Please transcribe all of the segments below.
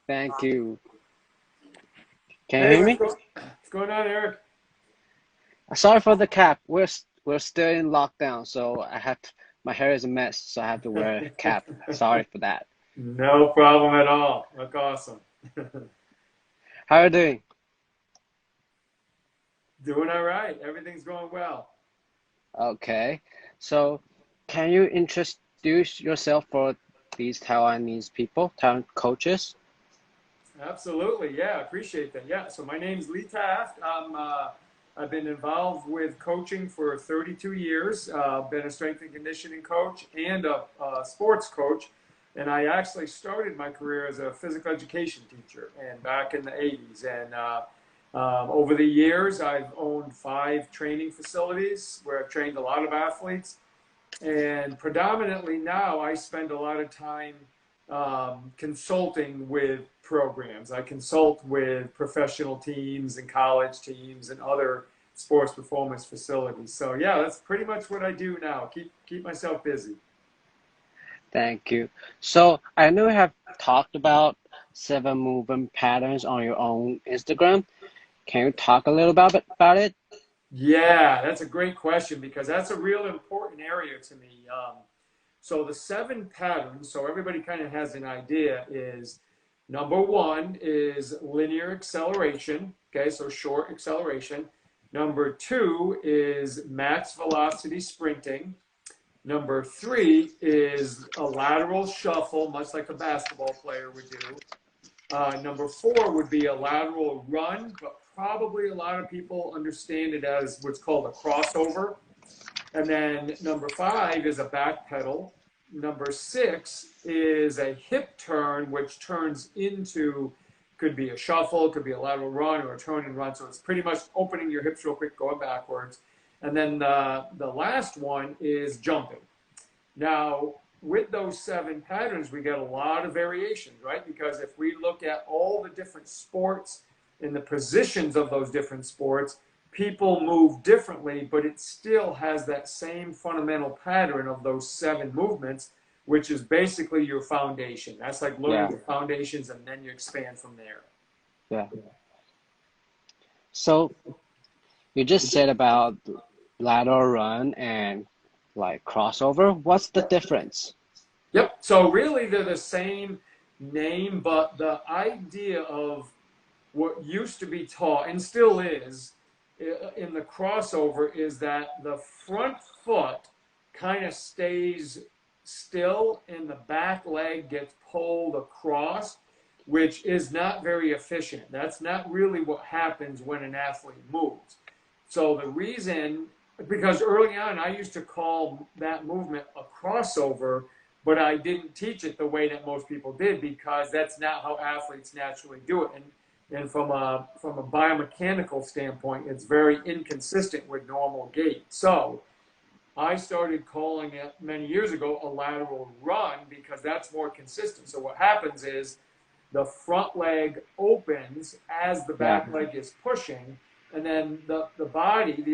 Thank you. Can you hear me? What's going on, Eric? Sorry for the cap. We're still in lockdown, so my hair is a mess, so I have to wear a cap. Sorry for that. No problem at all. Look awesome. How are you doing? Doing all right. Everything's going well. Okay. So, can you introduce yourself for these Taiwanese people, Taiwan coaches? Absolutely. Yeah, appreciate that. Yeah. So my name's Lee Taft. I've been involved with coaching for 32 years. Been a strength and conditioning coach and a sports coach. And I actually started my career as a physical education teacher and back in the 80s. And over the years, I've owned 5 training facilities where I've trained a lot of athletes. And predominantly now I spend a lot of time consulting with programs. I consult with professional teams and college teams and other sports performance facilities. So yeah, that's pretty much what I do now. Keep myself busy. Thank you. So I know you have talked about 7 movement patterns on your own Instagram. Can you talk a little about it? Yeah, that's a great question because that's a real important area to me. So the 7 patterns, so everybody kind of has an idea, is number 1 is linear acceleration. Okay, so short acceleration. Number 2 is max velocity sprinting. Number 3 is a lateral shuffle, much like a basketball player would do. Number 4 would be a lateral run, but probably a lot of people understand it as what's called a crossover. And then number 5 is a back pedal. Number 6 is a hip turn, which turns into, could be a shuffle, could be a lateral run or a turn and run. So it's pretty much opening your hips real quick, going backwards. And then the last one is jumping. Now, with those 7 patterns, we get a lot of variations, right? Because if we look at all the different sports and the positions of those different sports, people move differently, but it still has that same fundamental pattern of those 7 movements, which is basically your foundation. That's like learning the foundations, and then you expand from there. Yeah. So you just said about lateral run and like crossover. What's the difference? Yep. So really they're the same name, but the idea of what used to be taught and still is in the crossover is that the front foot kind of stays still and the back leg gets pulled across, which is not very efficient. That's not really what happens when an athlete moves. So the reason, because early on I used to call that movement a crossover, but I didn't teach it the way that most people did because that's not how athletes naturally do it. And from a biomechanical standpoint, it's very inconsistent with normal gait. So I started calling it many years ago a lateral run because that's more consistent. So what happens is the front leg opens as the back leg is pushing, and then the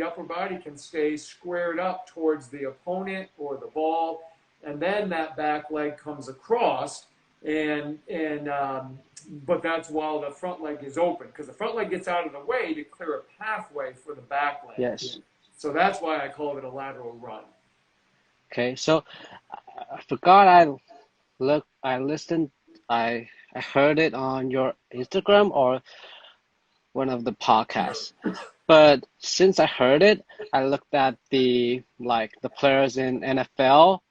upper body can stay squared up towards the opponent or the ball, and then that back leg comes across, but that's while the front leg is open, because the front leg gets out of the way to clear a pathway for the back leg. Yes. So that's why I call it a lateral run. Okay, so I forgot I listened, I heard it on your Instagram or one of the podcasts. But since I heard it, I looked at the players in NFL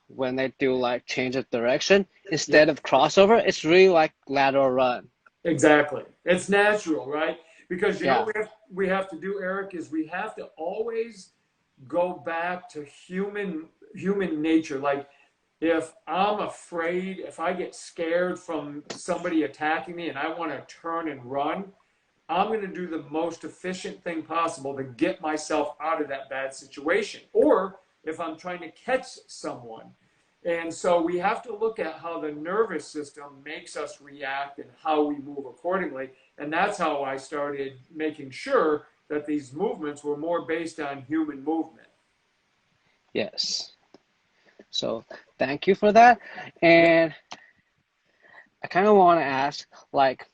when they do like change of direction instead of crossover, it's really like lateral run. Exactly. It's natural, right? Because you know what we have to do, Eric, is we have to always go back to human nature. Like if I'm afraid, if I get scared from somebody attacking me and I want to turn and run, I'm going to do the most efficient thing possible to get myself out of that bad situation. Or if I'm trying to catch someone. And so we have to look at how the nervous system makes us react and how we move accordingly. And that's how I started making sure that these movements were more based on human movement. Yes. So thank you for that. And I kind of want to ask, like,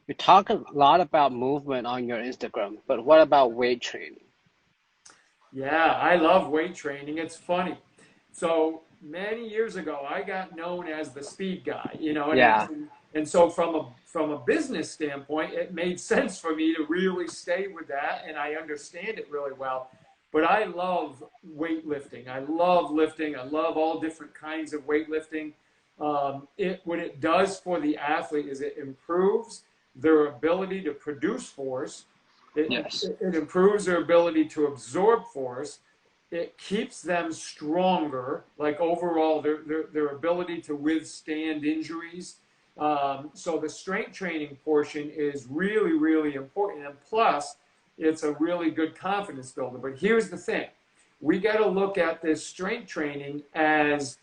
you talk a lot about movement on your Instagram, but what about weight training? Yeah, I love weight training. It's funny. So many years ago, I got known as the speed guy, Yeah. and so from a business standpoint, it made sense for me to really stay with that, and I understand it really well. But I love weightlifting. I love lifting. I love all different kinds of weightlifting. What it does for the athlete is it improves their ability to produce force. Yes. It improves their ability to absorb force. It keeps them stronger, like overall their ability to withstand injuries. So the strength training portion is really, really important. And plus, it's a really good confidence builder. But here's the thing. We got to look at this strength training as,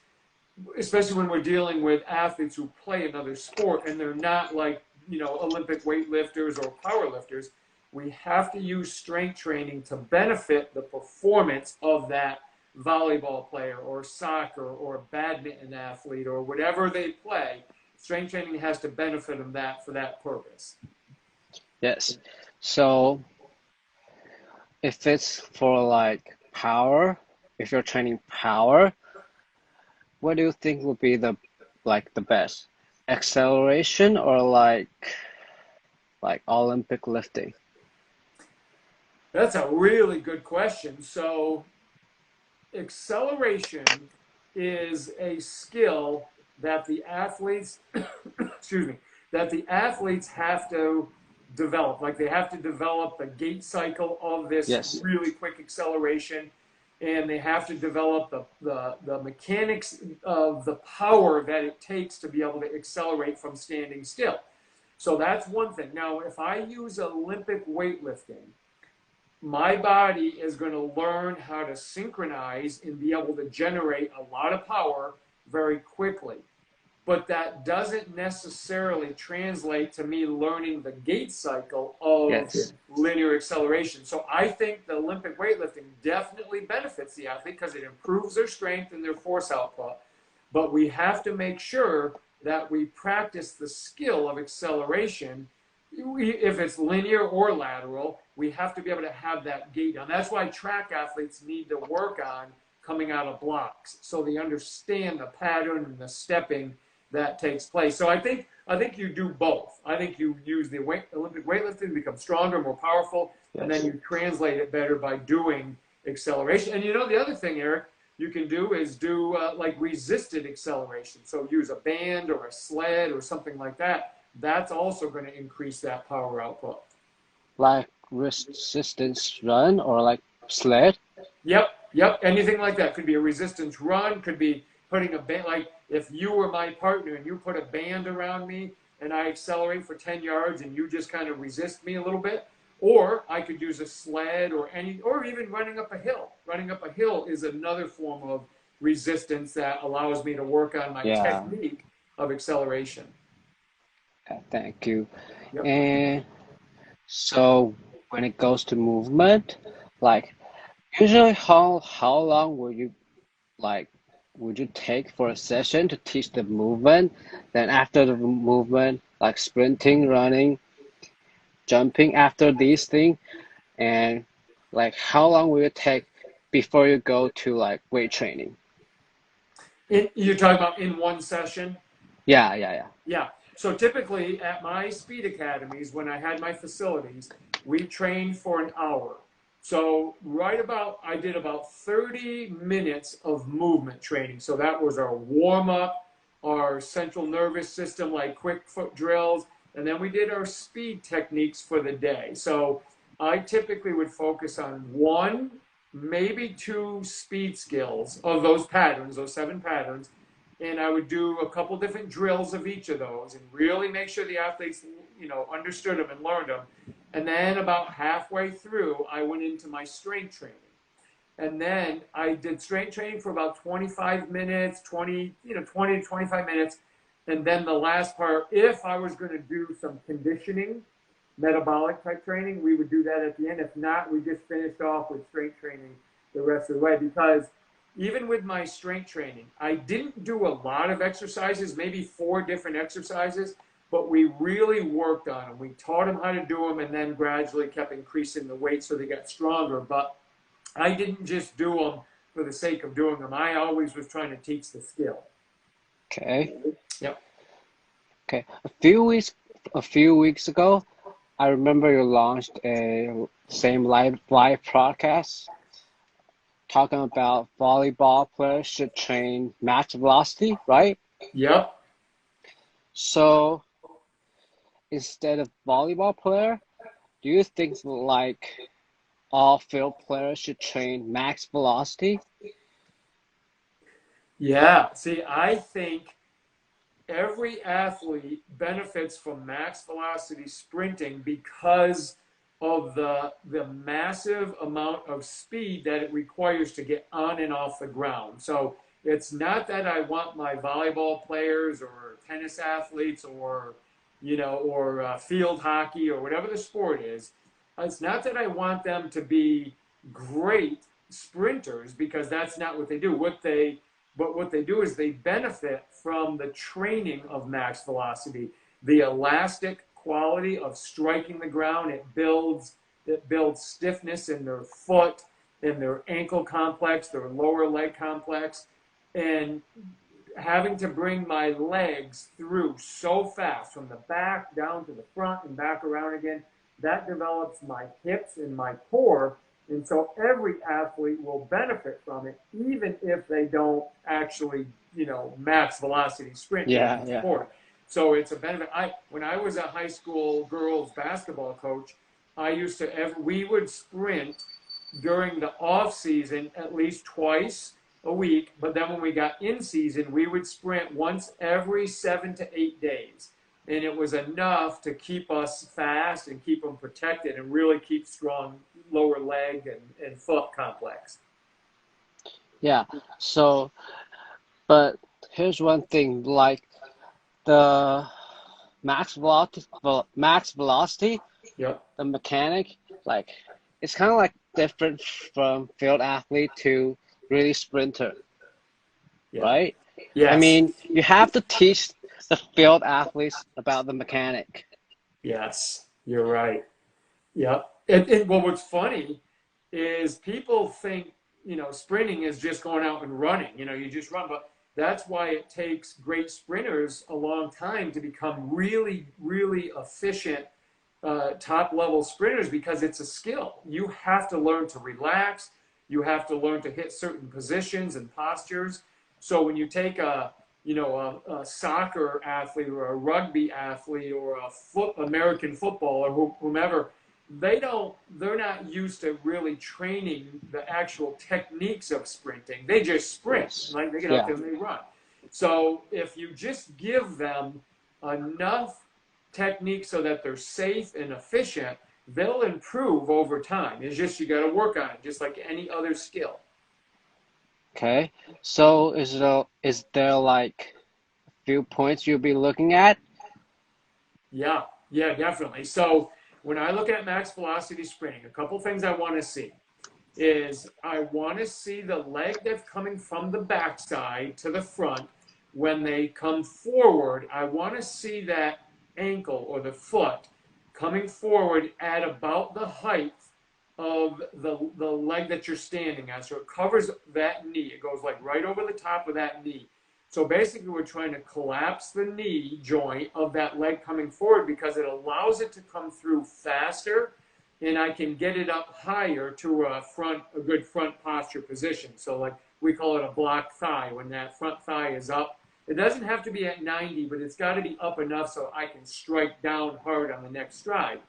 especially when we're dealing with athletes who play another sport and they're not like, Olympic weightlifters or powerlifters. We have to use strength training to benefit the performance of that volleyball player or soccer or badminton athlete or whatever they play. Strength training has to benefit them for that purpose. Yes. So if it's for like power, if you're training power, what do you think would be the best? Acceleration or like Olympic lifting? That's a really good question. So acceleration is a skill that the athletes, excuse me, that the athletes have to develop. Like they have to develop the gait cycle of this Yes. really quick acceleration, and they have to develop the mechanics of the power that it takes to be able to accelerate from standing still. So that's one thing. Now, if I use Olympic weightlifting, my body is going to learn how to synchronize and be able to generate a lot of power very quickly. But that doesn't necessarily translate to me learning the gait cycle of Yes. linear acceleration. So I think the Olympic weightlifting definitely benefits the athlete because it improves their strength and their force output. But we have to make sure that we practice the skill of acceleration. If it's linear or lateral, we have to be able to have that gait down. That's why track athletes need to work on coming out of blocks so they understand the pattern and the stepping that takes place. So I think you do both. I think you use the Olympic weightlifting to become stronger, more powerful, Yes. and then you translate it better by doing acceleration. And the other thing, Eric, you can do is do like resisted acceleration. So use a band or a sled or something like that. That's also going to increase that power output. Like resistance run or like sled? Yep. Anything like that. Could be a resistance run, could be putting a band, like if you were my partner and you put a band around me and I accelerate for 10 yards and you just kind of resist me a little bit. Or I could use a sled or even running up a hill. Running up a hill is another form of resistance that allows me to work on my technique of acceleration. Thank you. Yep. And so when it goes to movement, like usually how long would you take for a session to teach the movement? Then after the movement, like sprinting, running, jumping after these things, and like how long will it take before you go to like weight training? You're talking about in one session? Yeah. Yeah. So typically at my speed academies, when I had my facilities, we trained for an hour. So I did about 30 minutes of movement training. So that was our warm up, our central nervous system, like quick foot drills. And then we did our speed techniques for the day. So I typically would focus on one, maybe two speed skills of those patterns, those 7 patterns. And I would do a couple different drills of each of those and really make sure the athletes, understood them and learned them. And then about halfway through, I went into my strength training. And then I did strength training for about 25 minutes, 20 to 25 minutes. And then the last part, if I was going to do some conditioning, metabolic type training, we would do that at the end. If not, we just finished off with strength training the rest of the way, because even with my strength training, I didn't do a lot of exercises, maybe 4 different exercises, but we really worked on them. We taught them how to do them and then gradually kept increasing the weight so they got stronger. But I didn't just do them for the sake of doing them. I always was trying to teach the skill. Okay. Yep. Okay. A few weeks ago, I remember you launched a same live broadcast talking about volleyball players should train max velocity, right? Yep. So instead of volleyball player, do you think like all field players should train max velocity? Yeah. See, I think every athlete benefits from max velocity sprinting because of the massive amount of speed that it requires to get on and off the ground. So it's not that I want my volleyball players or tennis athletes or, or field hockey or whatever the sport is. It's not that I want them to be great sprinters, because that's not what they do. But what they do is they benefit from the training of max velocity, the elastic quality of striking the ground. It builds stiffness in their foot, in their ankle complex, their lower leg complex, and having to bring my legs through so fast from the back down to the front and back around again, that develops my hips and my core. And so every athlete will benefit from it, even if they don't actually, max velocity sprint in the sport. So it's a benefit. When I was a high school girls basketball coach, we would sprint during the off season at least twice a week. But then when we got in season, we would sprint once every 7 to 8 days. And it was enough to keep us fast and keep them protected and really keep strong lower leg and foot complex. Yeah. So, but here's one thing, like the max velocity, Yep. the mechanic, like it's kind of like different from field athlete to really sprinter, right? Yes. I mean, you have to teach the field athletes about the mechanic. Yes, you're right. Yep. And what's funny is people think, sprinting is just going out and running. You just run. But that's why it takes great sprinters a long time to become really, really efficient top-level sprinters, because it's a skill. You have to learn to relax. You have to learn to hit certain positions and postures. So when you take a soccer athlete or a rugby athlete or American football or whomever, they're not used to really training the actual techniques of sprinting. They just sprint, like they get out there and they run. So if you just give them enough techniques so that they're safe and efficient, they'll improve over time. It's just you got to work on it, just like any other skill. Okay. So is there like a few points you'll be looking at? Yeah, definitely. So when I look at max velocity sprinting, a couple things I want to see is I want to see the leg that's coming from the backside to the front. When they come forward, I want to see that ankle or the foot coming forward at about the height of the leg that you're standing on. So it covers that knee. It goes like right over the top of that knee. So basically we're trying to collapse the knee joint of that leg coming forward, because it allows it to come through faster, and I can get it up higher to a good front posture position. So like we call it a block thigh. When that front thigh is up, it doesn't have to be at 90, but it's got to be up enough so I can strike down hard on the next stride.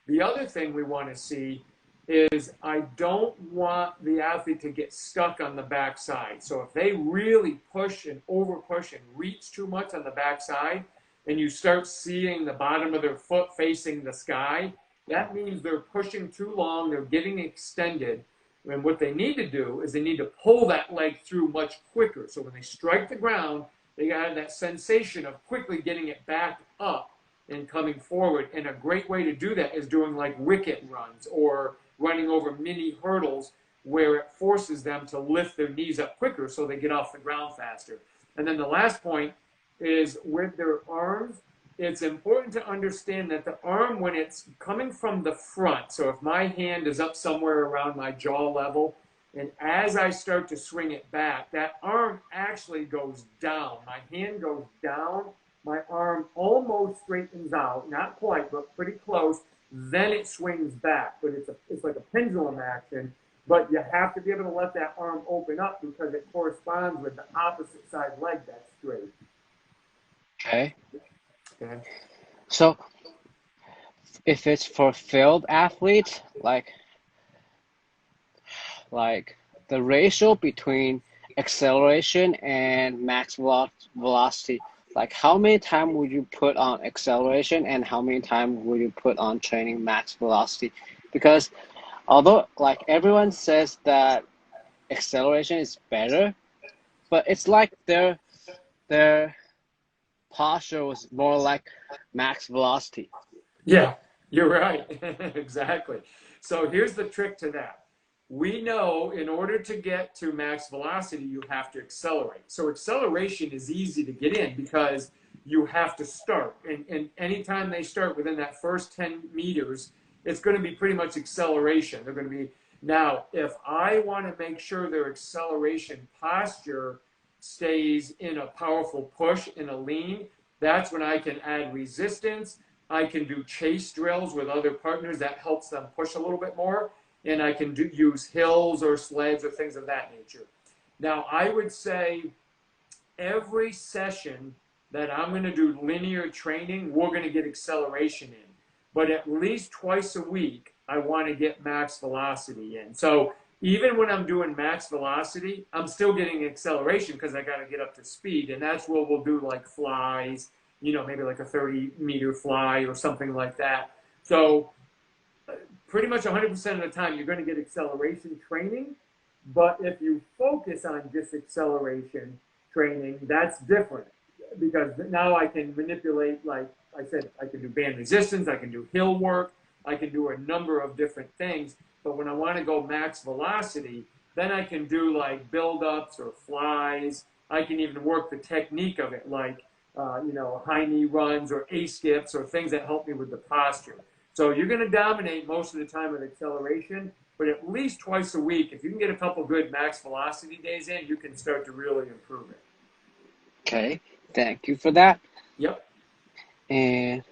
The other thing we want to see is I don't want the athlete to get stuck on the backside. So if they really push and over push and reach too much on the backside, and you start seeing the bottom of their foot facing the sky, that means they're pushing too long, they're getting extended. And what they need to do is they need to pull that leg through much quicker. So when they strike the ground, they got that sensation of quickly getting it back up and coming forward. And a great way to do that is doing like wicket runs or running over mini hurdles, where it forces them to lift their knees up quicker so they get off the ground faster. And then the last point is with their arms, it's important to understand that the arm, when it's coming from the front, so if my hand is up somewhere around my jaw level, and as I start to swing it back, that arm actually goes down. My hand goes down, my arm almost straightens out, not quite, but pretty close, then it swings back. But it's like a pendulum action, but you have to be able to let that arm open up because it corresponds with the opposite side leg that's straight. Okay. Okay. So if it's for field athletes, like the ratio between acceleration and max velocity, like how many times would you put on acceleration and how many times would you put on training max velocity? Because although like everyone says that acceleration is better, but it's like their posture was more like max velocity. Yeah, you're right. Exactly. So here's the trick to that. We know in order to get to max velocity, you have to accelerate. So acceleration is easy to get in because you have to start. And anytime they start within that first 10 meters, it's going to be pretty much acceleration. They're going to be, now, if I want to make sure their acceleration posture stays in a powerful push, in a lean, that's when I can add resistance. I can do chase drills with other partners that helps them push a little bit more. And I can use hills or sleds or things of that nature. Now, I would say every session that I'm going to do linear training, we're going to get acceleration in. But at least twice a week, I want to get max velocity in. So even when I'm doing max velocity, I'm still getting acceleration because I got to get up to speed. And that's where we'll do like flies, you know, maybe like a 30-meter fly or something like that. So pretty much 100% of the time, you're going to get acceleration training. But if you focus on just acceleration training, that's different. Because now I can manipulate, like I said, I can do band resistance, I can do hill work, I can do a number of different things. But when I want to go max velocity, then I can do like build-ups or flies. I can even work the technique of it, like, high knee runs or A-skips or things that help me with the posture. So you're going to dominate most of the time with acceleration, but at least twice a week, if you can get a couple good max velocity days in, you can start to really improve it. Okay, thank you for that. Yep. And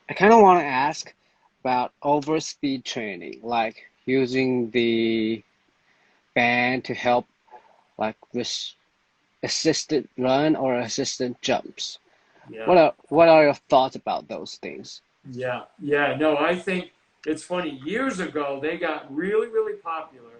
I kind of want to ask about overspeed training, like using the band to help like with assisted run or assisted jumps. Yeah. What are your thoughts about those things? Yeah. No, I think it's funny. Years ago, they got really, really popular,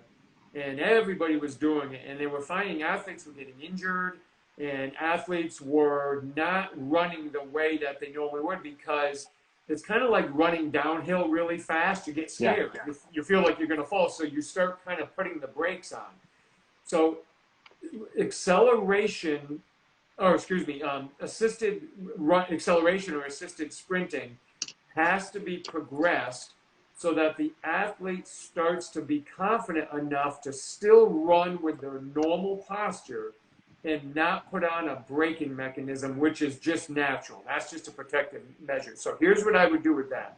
and everybody was doing it, and they were finding athletes were getting injured, and athletes were not running the way that they normally would because it's kind of like running downhill really fast. You get scared. Yeah. You feel like you're going to fall, so you start kind of putting the brakes on. So acceleration, assisted run, acceleration or assisted sprinting has to be progressed so that the athlete starts to be confident enough to still run with their normal posture and not put on a braking mechanism, which is just natural. That's just a protective measure. So here's what I would do with that.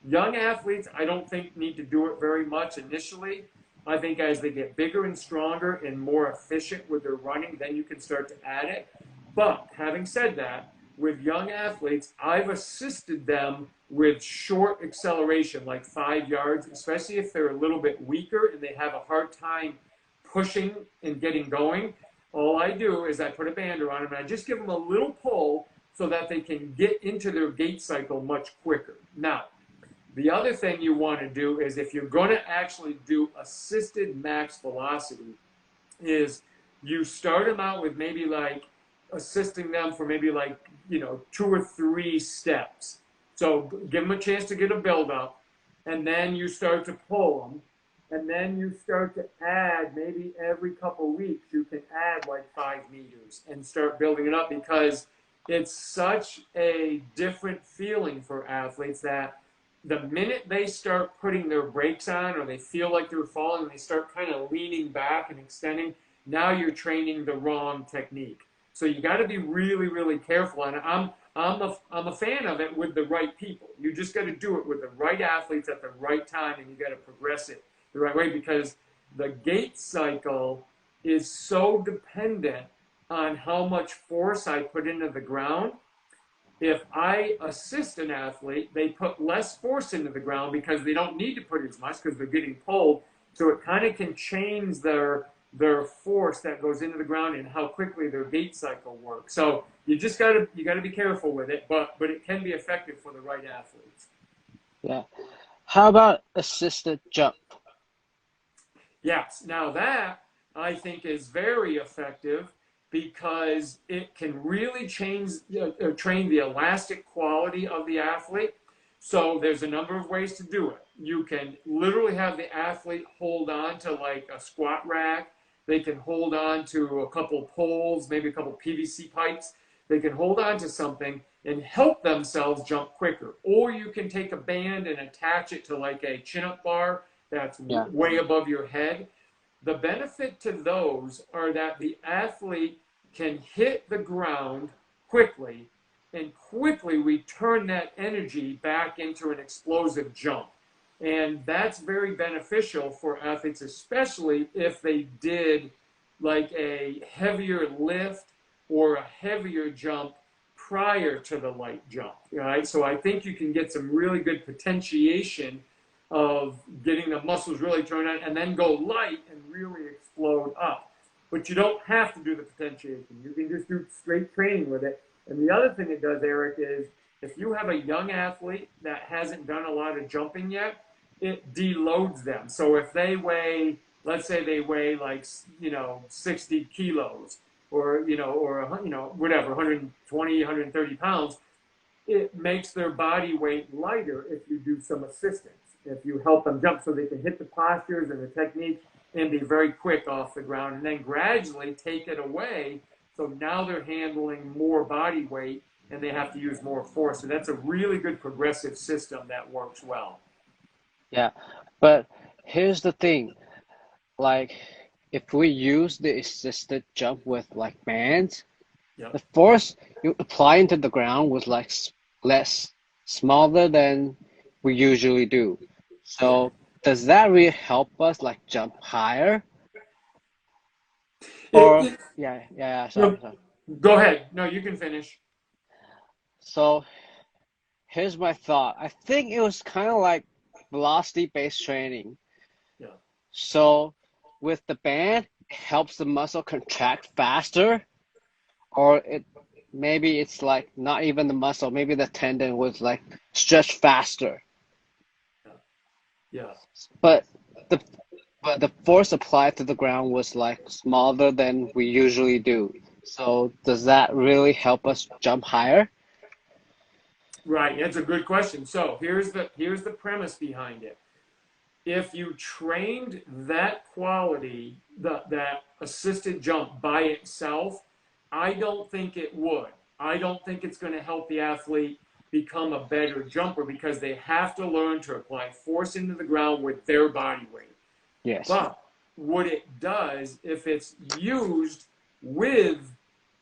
Young athletes, I don't think need to do it very much initially. I think as they get bigger and stronger and more efficient with their running, then you can start to add it. But having said that, with young athletes, I've assisted them with short acceleration, like 5 yards, especially if they're a little bit weaker and they have a hard time pushing and getting going. All I do is I put a band around them and I just give them a little pull so that they can get into their gait cycle much quicker. Now, the other thing you want to do is if you're going to actually do assisted max velocity is you start them out with maybe like assisting them for maybe like, 2 or 3 steps. So give them a chance to get a build up, and then you start to pull them, and then you start to add maybe every couple weeks you can add like 5 meters and start building it up because it's such a different feeling for athletes that the minute they start putting their brakes on, or they feel like they're falling, and they start kind of leaning back and extending, now you're training the wrong technique. So you got to be really, really careful. And I'm a fan of it with the right people. You just got to do it with the right athletes at the right time, and you got to progress it the right way, because the gait cycle is so dependent on how much force I put into the ground. If I assist an athlete, they put less force into the ground because they don't need to put as much because they're getting pulled. So it kind of can change their force that goes into the ground and how quickly their gait cycle works. So you gotta be careful with it, but it can be effective for the right athletes. Yeah. How about assisted jump? Yes. Now that I think is very effective, because it can really train the elastic quality of the athlete. So there's a number of ways to do it. You can literally have the athlete hold on to like a squat rack. They can hold on to a couple poles, maybe a couple PVC pipes. They can hold on to something and help themselves jump quicker. Or you can take a band and attach it to like a chin-up bar that's way above your head. The benefit to those are that the athlete can hit the ground quickly and quickly return that energy back into an explosive jump. And that's very beneficial for athletes, especially if they did like a heavier lift or a heavier jump prior to the light jump, right? So I think you can get some really good potentiation of getting the muscles really turned on, and then go light and really explode up. But you don't have to do the potentiation. You can just do straight training with it. And the other thing it does, Eric, is if you have a young athlete that hasn't done a lot of jumping yet, it deloads them. So if they weigh, let's say they weigh like, 60 kilos or whatever, 120, 130 pounds, it makes their body weight lighter if you do some assistance, if you help them jump so they can hit the postures and the technique and be very quick off the ground, and then gradually take it away. So now they're handling more body weight and they have to use more force. So that's a really good progressive system that works well. Yeah, but here's the thing. Like, if we use the assisted jump with like bands, the force you apply into the ground was like smaller than we usually do. So does that really help us like jump higher? Or sorry. Go ahead. No, you can finish. So here's my thought. I think it was kind of like velocity-based training. Yeah. So with the band, it helps the muscle contract faster, or maybe it's like not even the muscle, maybe the tendon was like stretched faster. Yeah. But the force applied to the ground was like smaller than we usually do. So does that really help us jump higher? Right, that's a good question. So here's the premise behind it. If you trained that quality, that assisted jump by itself, I don't think it would. I don't think it's going to help the athlete become a better jumper, because they have to learn to apply force into the ground with their body weight. Yes. But what it does, if it's used with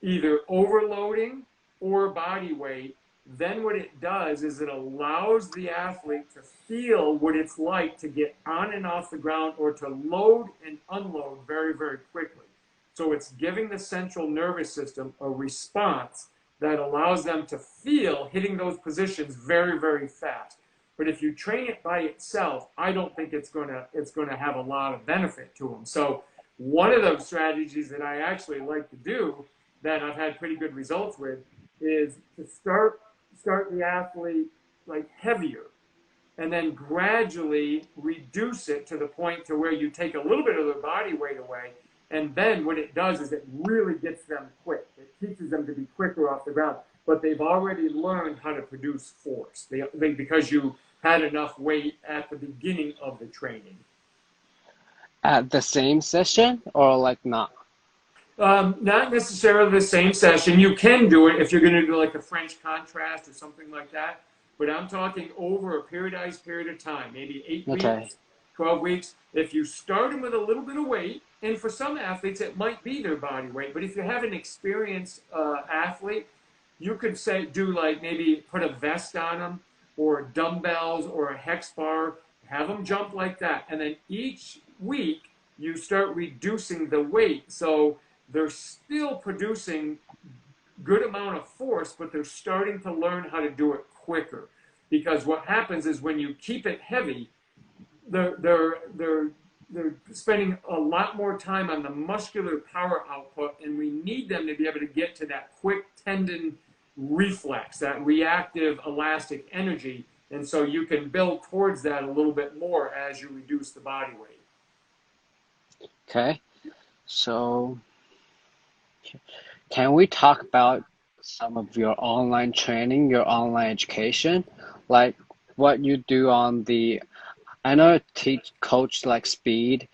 either overloading or body weight, then what it does is it allows the athlete to feel what it's like to get on and off the ground, or to load and unload very, very quickly. So it's giving the central nervous system a response that allows them to feel hitting those positions very, very fast. But if you train it by itself, I don't think it's gonna have a lot of benefit to them. So one of those strategies that I actually like to do, that I've had pretty good results with, is to start the athlete like heavier, and then gradually reduce it to the point to where you take a little bit of their body weight away. And then what it does is it really gets them quick. It teaches them to be quicker off the ground. But they've already learned how to produce force because you had enough weight at the beginning of the training. At the same session, or like not? Not necessarily the same session. You can do it if you're going to do like a French contrast or something like that. but I'm talking over a periodized period of time, maybe 8 Okay. weeks, 12 weeks. If you start them with a little bit of weight, and for some athletes, it might be their body weight, but if you have an experienced athlete, you could say, do like maybe put a vest on them or dumbbells or a hex bar, have them jump like that. And then each week you start reducing the weight. So they're still producing good amount of force, but they're starting to learn how to do it quicker. Because what happens is when you keep it heavy, they're spending a lot more time on the muscular power output, and we need them to be able to get to that quick tendon reflex, that reactive elastic energy. And so you can build towards that a little bit more as you reduce the body weight. Okay. So can we talk about some of your online training, your online education, like what you do on the, I know coach like speed.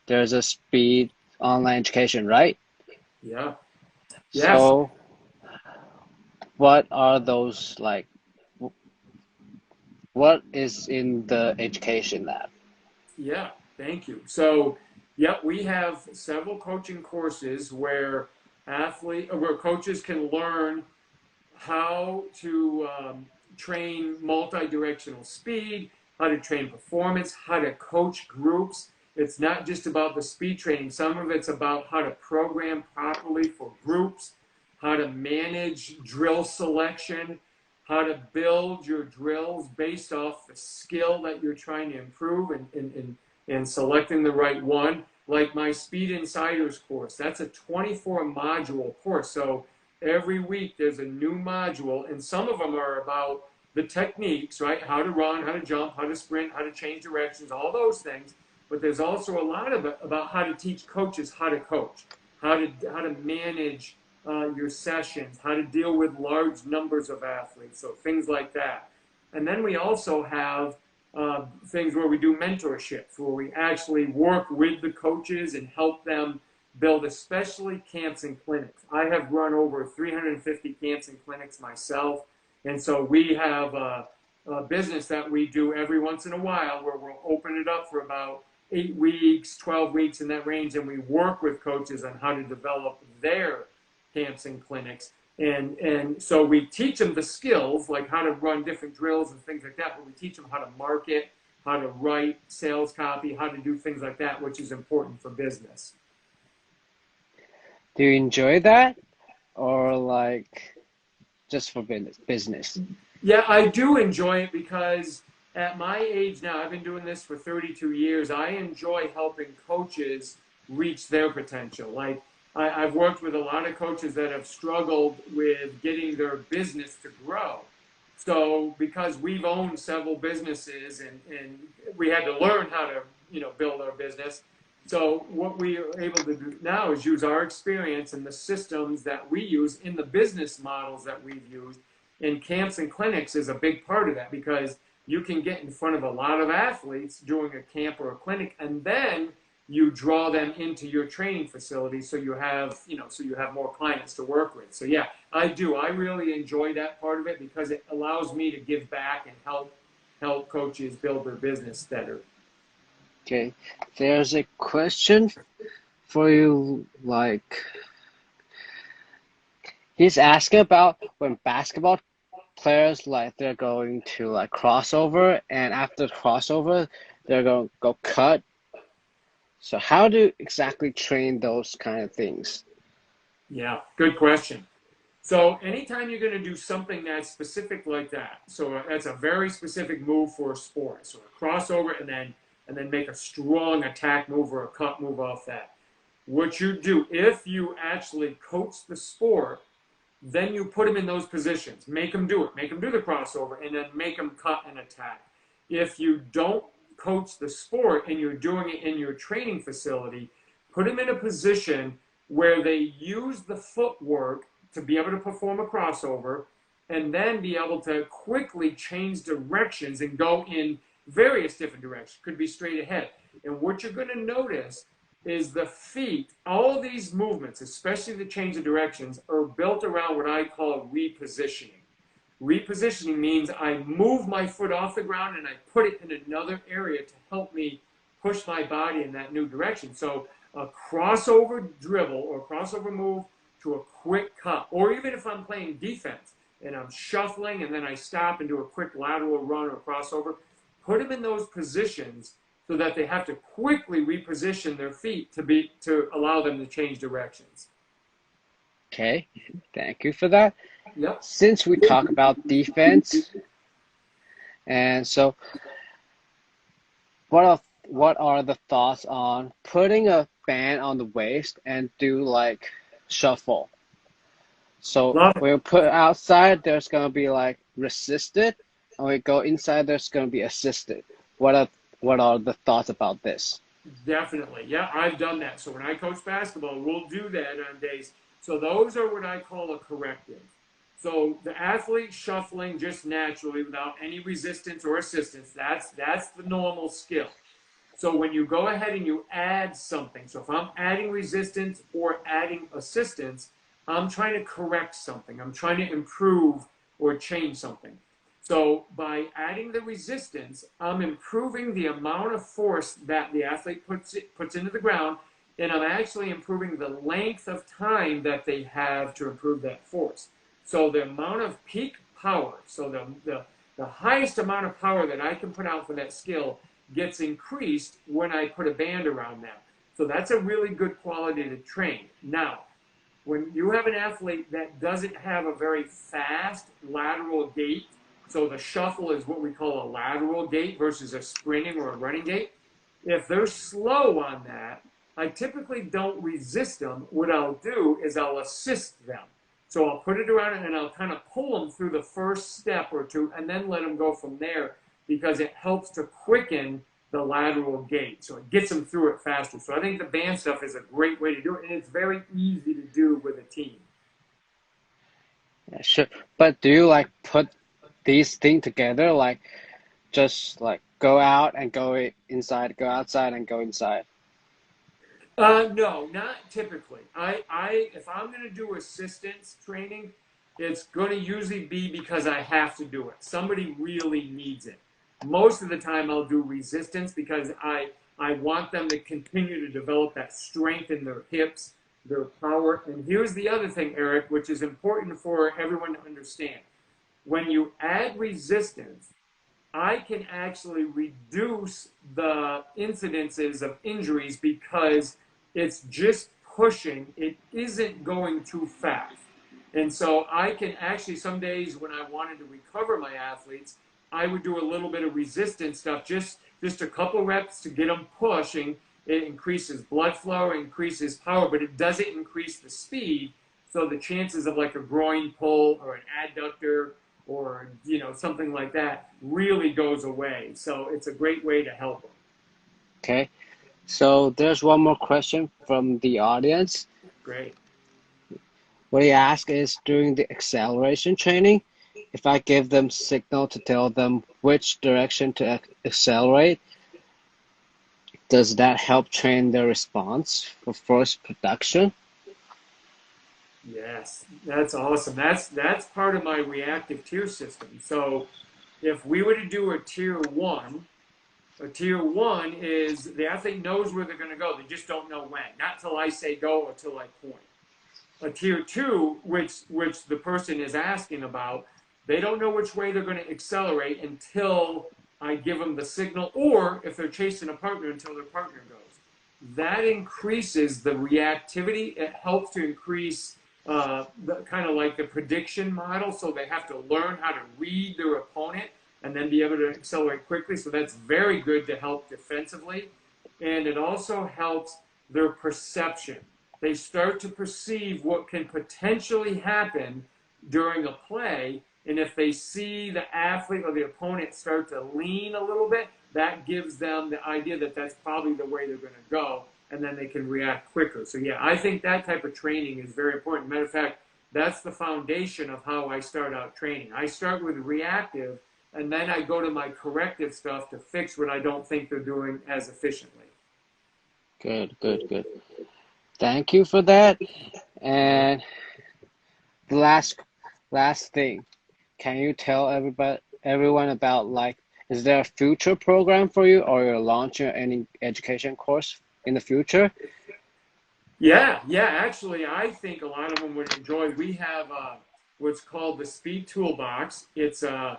There's a speed online education, right? Yeah. Yes. So what are those like, what is in the education lab? Yeah, thank you. So, yeah, we have several coaching courses where coaches can learn how to train multi-directional speed, how to train performance, how to coach groups. It's not just about the speed training. Some of it's about how to program properly for groups, how to manage drill selection, how to build your drills based off the skill that you're trying to improve and selecting the right one. Like my Speed Insiders course, that's a 24 module course. So every week there's a new module, and some of them are about the techniques, right? How to run, how to jump, how to sprint, how to change directions, all those things. But there's also a lot of it about how to teach coaches how to coach, how to manage your sessions, how to deal with large numbers of athletes, so things like that. And then we also have things where we do mentorships, where we actually work with the coaches and help them build, especially camps and clinics. I have run over 350 camps and clinics myself, and so we have a business that we do every once in a while where we'll open it up for about 8 weeks, 12 weeks in that range, and we work with coaches on how to develop their camps and clinics. And so we teach them the skills, like how to run different drills and things like that, but we teach them how to market, how to write sales copy, how to do things like that, which is important for business. Do you enjoy that, or like just for business? Yeah, I do enjoy it because at my age now, I've been doing this for 32 years. I enjoy helping coaches reach their potential. Like I've worked with a lot of coaches that have struggled with getting their business to grow. So because we've owned several businesses and we had to learn how to, build our business. So what we are able to do now is use our experience and the systems that we use in the business models that we've used. And camps and clinics is a big part of that, because you can get in front of a lot of athletes doing a camp or a clinic, and then you draw them into your training facility, so you have more clients to work with. So yeah, I do. I really enjoy that part of it because it allows me to give back and help coaches build their business better. Okay, there's a question for you. Like, he's asking about when basketball players, like, they're going to like crossover, and after crossover they're going to go cut. So how do you exactly train those kind of things? Yeah, good question. So anytime you're going to do something that's specific like that, so that's a very specific move for a sport. So a crossover and then make a strong attack move or a cut move off that. What you do, if you actually coach the sport, then you put them in those positions. Make them do it. Make them do the crossover, and then make them cut and attack. If you don't coach the sport and you're doing it in your training facility, put them in a position where they use the footwork to be able to perform a crossover, and then be able to quickly change directions and go in various different directions. Could be straight ahead. And what you're going to notice is the feet, all these movements, especially the change of directions, are built around what I call repositioning. Repositioning means I move my foot off the ground and I put it in another area to help me push my body in that new direction. So a crossover dribble or crossover move to a quick cut, or even if I'm playing defense and I'm shuffling and then I stop and do a quick lateral run or crossover, put them in those positions so that they have to quickly reposition their feet to allow them to change directions. Okay, thank you for that. Yep. Since we talk about defense, and so what are the thoughts on putting a band on the waist and do like shuffle? So when we put outside, there's gonna be like resisted, and we go inside, there's gonna be assisted. What are the thoughts about this? Definitely. Yeah, I've done that. So when I coach basketball, we'll do that on days. So those are what I call a corrective. So the athlete shuffling just naturally without any resistance or assistance, that's the normal skill. So when you go ahead and you add something, so if I'm adding resistance or adding assistance, I'm trying to correct something. I'm trying to improve or change something. So by adding the resistance, I'm improving the amount of force that the athlete puts into the ground, and I'm actually improving the length of time that they have to improve that force. So the amount of peak power, so the highest amount of power that I can put out for that skill gets increased when I put a band around that. So that's a really good quality to train. Now, when you have an athlete that doesn't have a very fast lateral gait, so the shuffle is what we call a lateral gait versus a sprinting or a running gait. If they're slow on that, I typically don't resist them. What I'll do is I'll assist them. So I'll put it around and I'll kind of pull them through the first step or two and then let them go from there, because it helps to quicken the lateral gait. So it gets them through it faster. So I think the band stuff is a great way to do it, and it's very easy to do with a team. Yeah, sure. But do you like put these things together, like just like go out and go inside, go outside and go inside? No, not typically. If I'm going to do assistance training, it's going to usually be because I have to do it. Somebody really needs it. Most of the time I'll do resistance because I want them to continue to develop that strength in their hips, their power. And here's the other thing, Eric, which is important for everyone to understand. When you add resistance, I can actually reduce the incidences of injuries because it's just pushing. It isn't going too fast. And so I can actually, some days when I wanted to recover my athletes, I would do a little bit of resistance stuff, just a couple reps to get them pushing. It increases blood flow, increases power, but it doesn't increase the speed. So the chances of like a groin pull or an adductor or something like that really goes away. So it's a great way to help them. Okay, so there's one more question from the audience. Great. What he asked is, during the acceleration training, if I give them signal to tell them which direction to accelerate, does that help train their response for force production? Yes, that's awesome. That's part of my reactive tier system. So if we were to do a tier one is the athlete knows where they're going to go. They just don't know when. Not till I say go or till I point. A tier two, which the person is asking about, they don't know which way they're going to accelerate until I give them the signal, or if they're chasing a partner, until their partner goes. That increases the reactivity. It helps to increase kind of like the prediction model. So they have to learn how to read their opponent and then be able to accelerate quickly. So that's very good to help defensively. And it also helps their perception. They start to perceive what can potentially happen during a play. And if they see the athlete or the opponent start to lean a little bit, that gives them the idea that that's probably the way they're going to go. And then they can react quicker. So yeah, I think that type of training is very important. Matter of fact, that's the foundation of how I start out training. I start with reactive, and then I go to my corrective stuff to fix what I don't think they're doing as efficiently. Good. Thank you for that. And the last thing, can you tell everyone about like, is there a future program for you, or you're launching any education course in the future? Yeah. Actually, I think a lot of them would enjoy. We have what's called the Speed Toolbox. It's a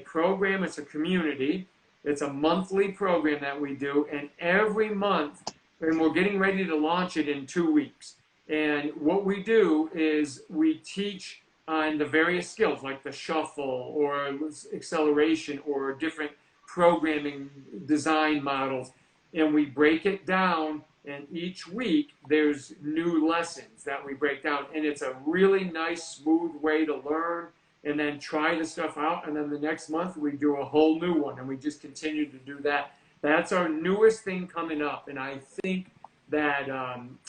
program. It's a community. It's a monthly program that we do, and every month, and we're getting ready to launch it in 2 weeks. And what we do is we teach on the various skills like the shuffle or acceleration or different programming design models, and we break it down. And each week there's new lessons that we break down, and it's a really nice, smooth way to learn and then try the stuff out. And then the next month we do a whole new one, and we just continue to do that. That's our newest thing coming up, and I think that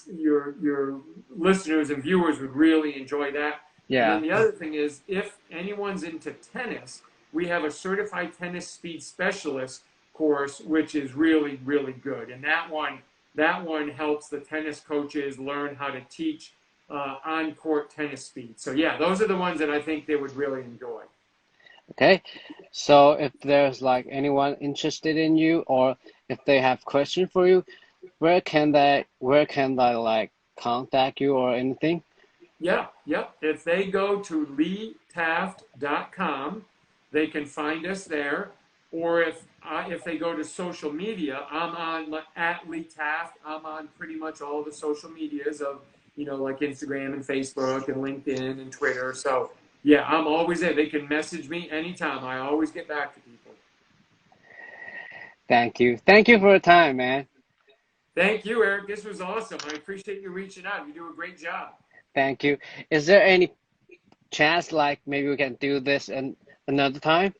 your listeners and viewers would really enjoy that. Yeah. And then the other thing is, if anyone's into tennis, we have a certified tennis speed specialist course, which is really, really good. And that one helps the tennis coaches learn how to teach on-court tennis speed. So yeah, those are the ones that I think they would really enjoy. Okay, so if there's like anyone interested in you, or if they have questions for you, where can they like contact you or anything? Yeah. If they go to leetaft.com, they can find us there. Or if they go to social media, I'm on at Lee Taft. I'm on pretty much all the social medias of, like Instagram and Facebook and LinkedIn and Twitter. So yeah, I'm always there. They can message me anytime. I always get back to people. Thank you for your time, man. Thank you, Eric. This was awesome. I appreciate you reaching out. You do a great job. Thank you. Is there any chance like maybe we can do this another time?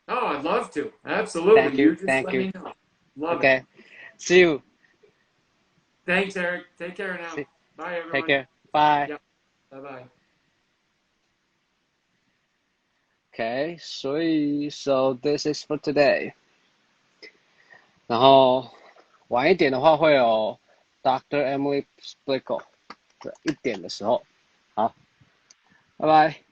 Oh, I'd love to. Absolutely. Thank you. Just let me know. Love it. See you. Thanks, Eric. Take care now. Bye, everyone. Take care. Bye. Yep. Bye-bye. Okay, so this is for today. 然后晚一点的话会有 Dr. Emily Splickle 1点的时候。好，拜拜。